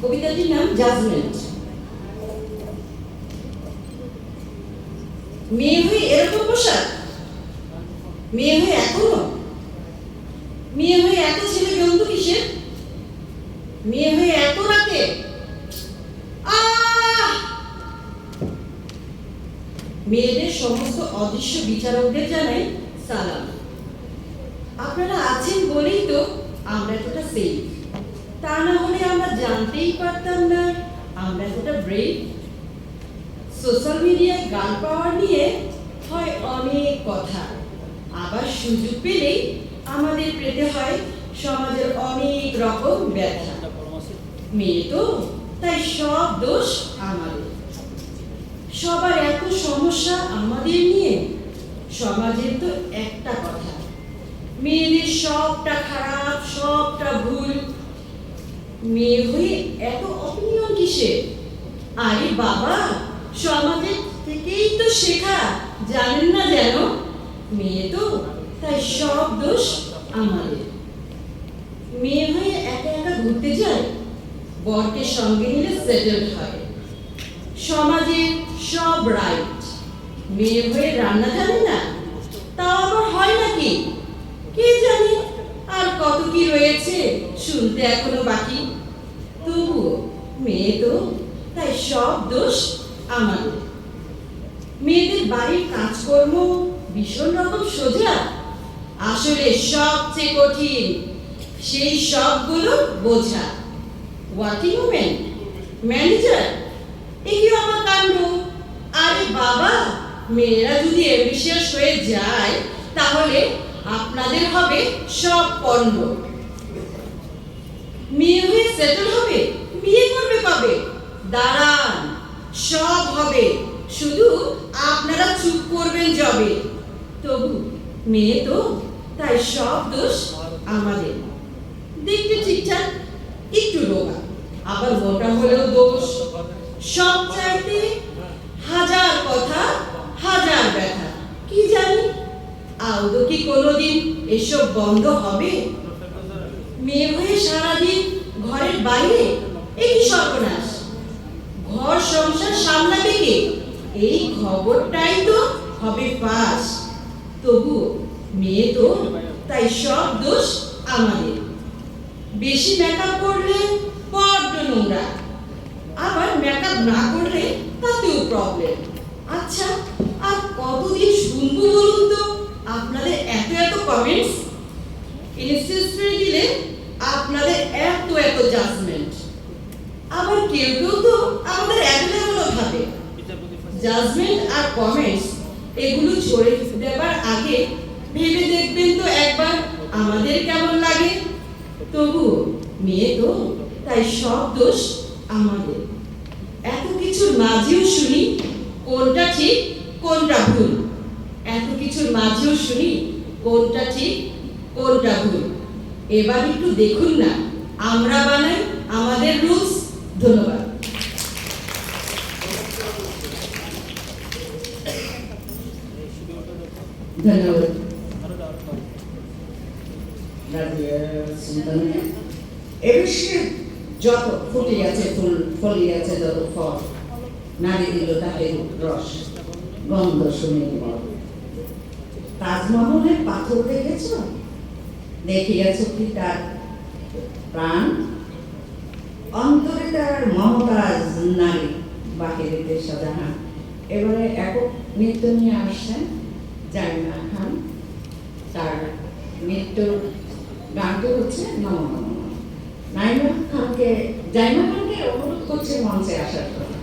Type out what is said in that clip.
কবিতাটির নাম জাজমেন্ট। মেয়ে হয়ে এরকম পোশাক, মেয়ে হয়ে এখনো, মেয়ে হয়ে এত ছেলে বন্ধু কিসের, মেয়ে হয়ে এত রাতে। মেয়েদের সমস্ত অদৃশ্য বিচারকদের জানাই সালাম। আপনারা আছেন বলেই তো আমরা এতটা সেফ, তা না হলে আমরা জানতেই পারতাম না আমরা এতটা ব্রেভ। সোশ্যাল মিডিয়ায় গান পাওয়ার নিয়ে হয় অনেক কথা, আবার সুযোগ পেলেই আমাদের পেতে হয় সমাজের অনেক রকম ব্যথা। মেয়ে তো তাই সব দোষ আমাদের, সবার এত সমস্যা আমাদের নিয়ে। সমাজের তো একটা কথা, মেয়েদের সবটা খারাপ, সবটা ভুল। মেয়ে হয়ে এত অপিনিয়ন কিসে? আরে বাবা, সমাজের থেকেই তো শেখা, জানেন না যেন? মেয়ে তো তাই সব দোষ আমাদের। মেয়ে হয়ে একা একা ঘুরতে যায়, বরকে সঙ্গে নিলে সেটেলড হয়। সমাজের সব রাইট, মেয়ে হয়ে রান্না জানে না, তাও আবার হয় নাকি কে জানে। আর কত কি রয়েছে শুনতে এখনো বাকি। তবুও মেয়ে তো তাই সব দোষ আমাদের। মেয়েদের বাড়ির কাজকর্ম ভীষণ রকম সোজা, আসলে সবচেয়ে কঠিন সেই সবগুলো বোঝা। ওয়ার্কিং ওমেন, ম্যানেজার, এগুলো আমার কাণ্ড। আরে বাবা, মেয়েরা যদি অ্যাম্বিশিয়াস হয়ে যায় তাহলে আপনাদের হবে সব পণ্ড। মেয়ে হয়ে সেটেল হবে, বিয়ে করবে কবে? দাঁড়ান, সব হবে, শুধু আপনারা চুপ করবেন যবে। তবু মেয়ে তো তাই সব দোষ আমাদের। দেখতে ঠিকঠাক, একটু রোগা, আবার মোটা হলেও দোষ। সব চাইতে হাজার কথা, হাজার ব্যথা। কি জানি আদৌ কি কোনোদিন এসব বন্ধ হবে? মেয়ে হয়ে সারাদিন ঘরের বাইরে, এই সর্বনাশ। ঘর সংসার সামলাবে কে? এই খবরটাই তো হবে ফাঁস। তবু মেয়ে তো তাই সব দোষ আমাদের। বেশি মেকআপ করলে বড্ড নোংরা, আবার মেকআপ না করলে তাতেও প্রবলেম। আচ্ছা, আর কতদিন শুনবো বলুন তো আপনাদের এত এত কমেন্টস? ইনস্টাগ্রামে দিলে আপনাদের এত এত জাজমেন্ট। আবার কেউ কেউ তো আমাদের এতটা ভাবে জাজমেন্ট আর কমেন্টস এগুলো ছড়ে দেবার আগে ভেবে দেখবেন তো একবার আমাদের কেমন লাগে। তবু মেয়ে তো তাই সব দোষ আমাদের। এত কিছুর মাঝেও শুনি কোনটা ঠিক কোনটা ভুল, এত কিছুর মাঝেও শুনি কোনটা ঠিক কোনটা ভুল। এবার একটু দেখুন না আমরা বানাই আমাদের রুলস। ধন্যবাদ। ধন্যবাদ এ বিশ্বে যত ফুটে আছে ফুল, ফলি আছে যত ফল, নারী দিল তাদের রস, গন্ধ শুনে বল। তাজমহলের পাথর দেখেছ? দেখিয়াছ কি তার প্রাণ? অন্তরে তার মমতাজ নারী, বাহিরেতে শাহজাহান। এবারে একক নৃত্য নিয়ে আসছেন জাইমা খান। তার নৃত্য গানটি হচ্ছে নম নম। জাইমা খানকে অনুরোধ করছে মঞ্চে আসার জন্য।